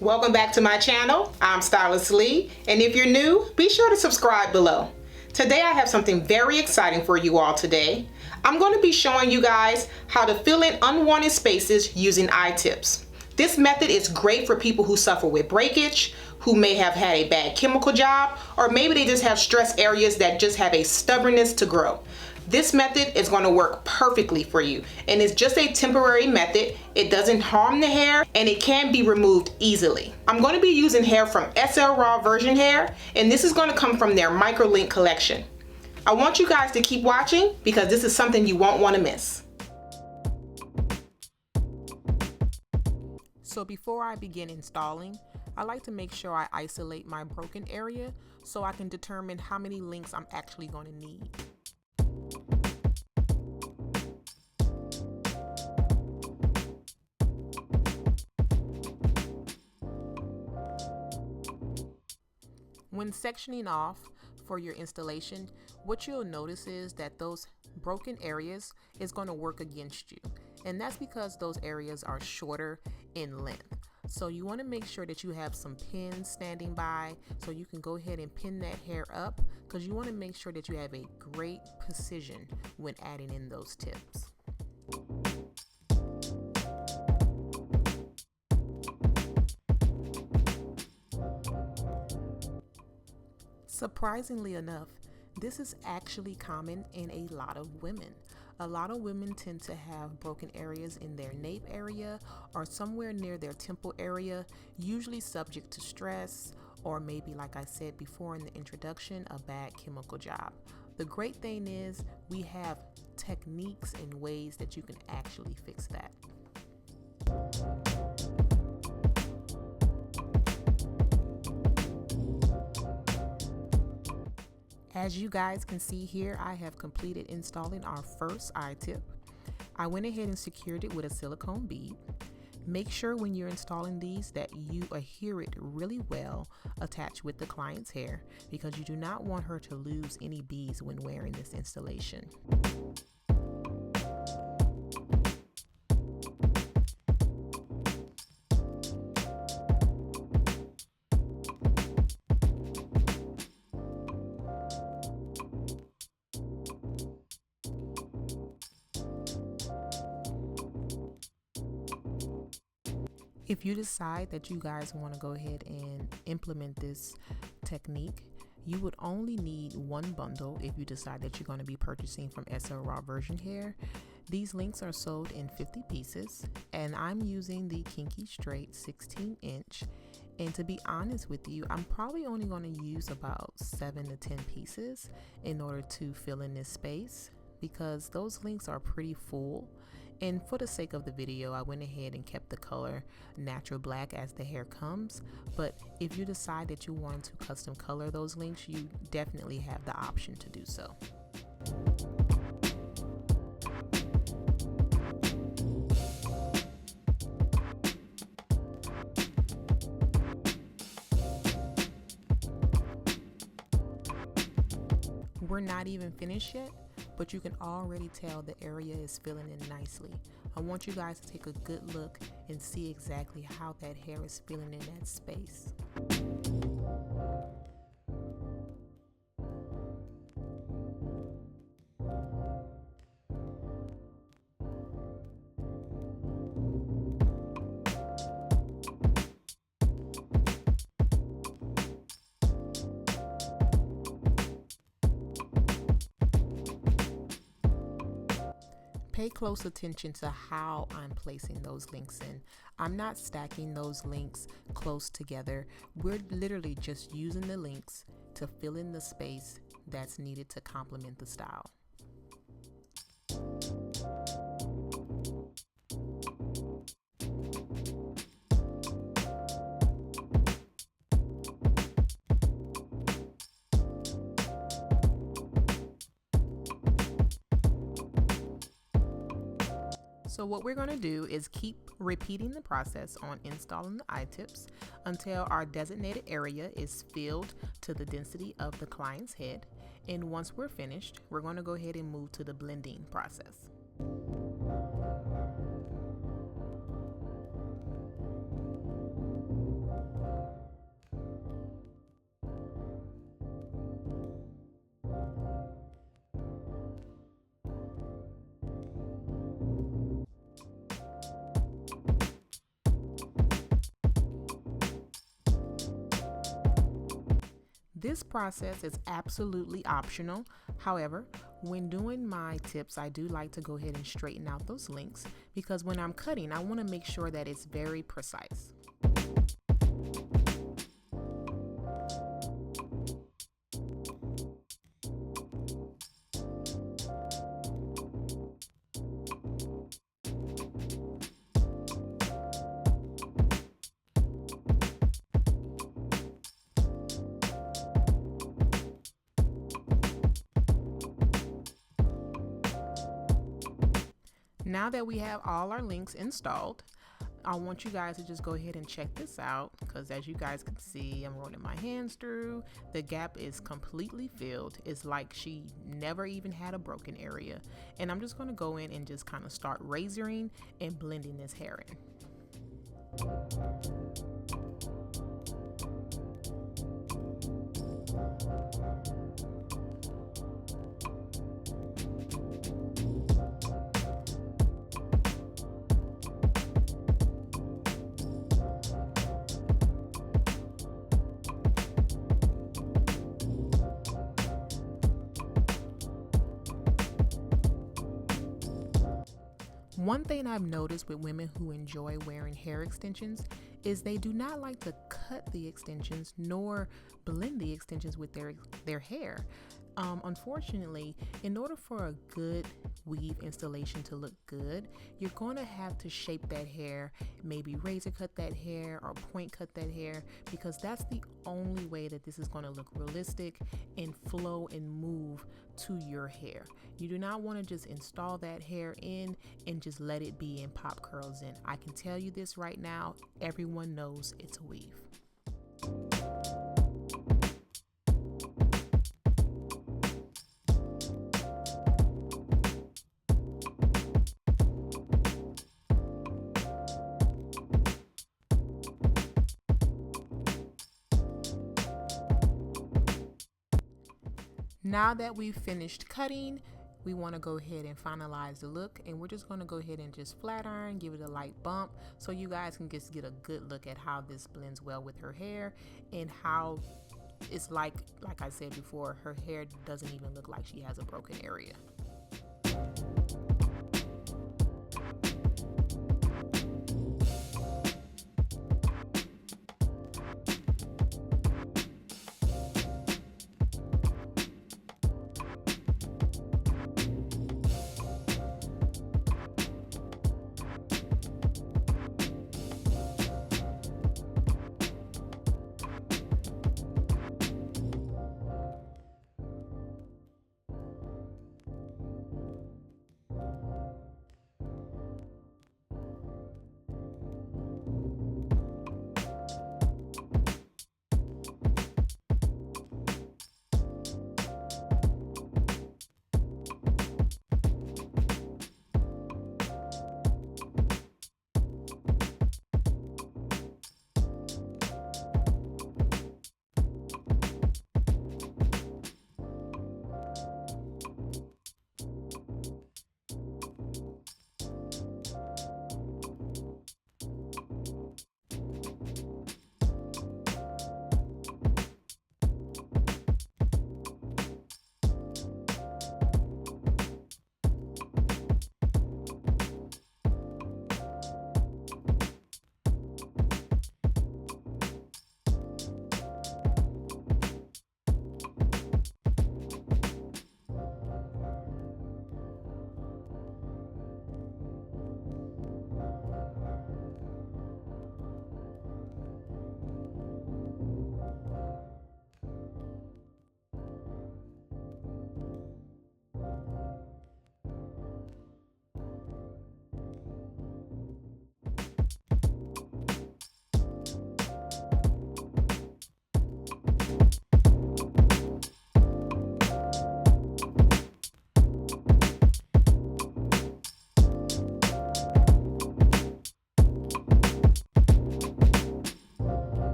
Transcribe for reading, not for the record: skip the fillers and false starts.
Welcome back to my channel. I'm Stylist Lee, and if you're new, be sure to subscribe below. Today I have something very exciting for you all today. I'm going to be showing you guys how to fill in unwanted spaces using itips. This method is great for people who suffer with breakage, who may have had a bad chemical job, or maybe they just have stress areas that just have a stubbornness to grow. This method is going to work perfectly for you, and it's just a temporary method. It doesn't harm the hair and it can be removed easily. I'm going to be using hair from SL Raw Virgin Hair, and this is going to come from their microlink collection. I want you guys to keep watching because this is something you won't want to miss. So before I begin installing, I like to make sure I isolate my broken area so I can determine how many links I'm actually going to need. When sectioning off for your installation, what you'll notice is that those broken areas is going to work against you. And that's because those areas are shorter in length. So you want to make sure that you have some pins standing by so you can go ahead and pin that hair up, because you want to make sure that you have a great precision when adding in those tips. Surprisingly enough, this is actually common in a lot of women. A lot of women tend to have broken areas in their nape area or somewhere near their temple area, usually subject to stress or maybe, like I said before in the introduction, a bad chemical job. The great thing is we have techniques and ways that you can actually fix that. As you guys can see here, I have completed installing our first I-tip. I went ahead and secured it with a silicone bead. Make sure when you're installing these that you adhere it really well attached with the client's hair, because you do not want her to lose any beads when wearing this installation. If you decide that you guys want to go ahead and implement this technique, you would only need one bundle if you decide that you're going to be purchasing from SL Raw Virgin Hair. These links are sold in 50 pieces, and I'm using the Kinky Straight 16-inch. And to be honest with you, I'm probably only going to use about 7 to 10 pieces in order to fill in this space, because those links are pretty full. And for the sake of the video, I went ahead and kept the color natural black as the hair comes. But if you decide that you want to custom color those links, you definitely have the option to do so. We're not even finished yet, but you can already tell the area is filling in nicely. I want you guys to take a good look and see exactly how that hair is filling in that space. Pay close attention to how I'm placing those links in. I'm not stacking those links close together. We're literally just using the links to fill in the space that's needed to complement the style. So what we're going to do is keep repeating the process on installing the I-tips until our designated area is filled to the density of the client's head. And once we're finished, we're going to go ahead and move to the blending process. This process is absolutely optional. However, when doing my tips, I do like to go ahead and straighten out those links because when I'm cutting, I want to make sure that it's very precise. Now that we have all our links installed, I want you guys to just go ahead and check this out because as you guys can see, I'm running my hands through. The gap is completely filled. It's like she never even had a broken area. And I'm just going to go in and just kind of start razoring and blending this hair in. One thing I've noticed with women who enjoy wearing hair extensions is they do not like to cut the extensions nor blend the extensions with their hair. Unfortunately, in order for a good weave installation to look good, you're going to have to shape that hair, maybe razor cut that hair or point cut that hair, because that's the only way that this is going to look realistic and flow and move to your hair. You do not want to just install that hair in and just let it be and pop curls in. I can tell you this right now, everyone knows it's a weave. Now that we've finished cutting, we want to go ahead and finalize the look, and we're just going to go ahead and just flat iron, give it a light bump so you guys can just get a good look at how this blends well with her hair and how it's like I said before, her hair doesn't even look like she has a broken area.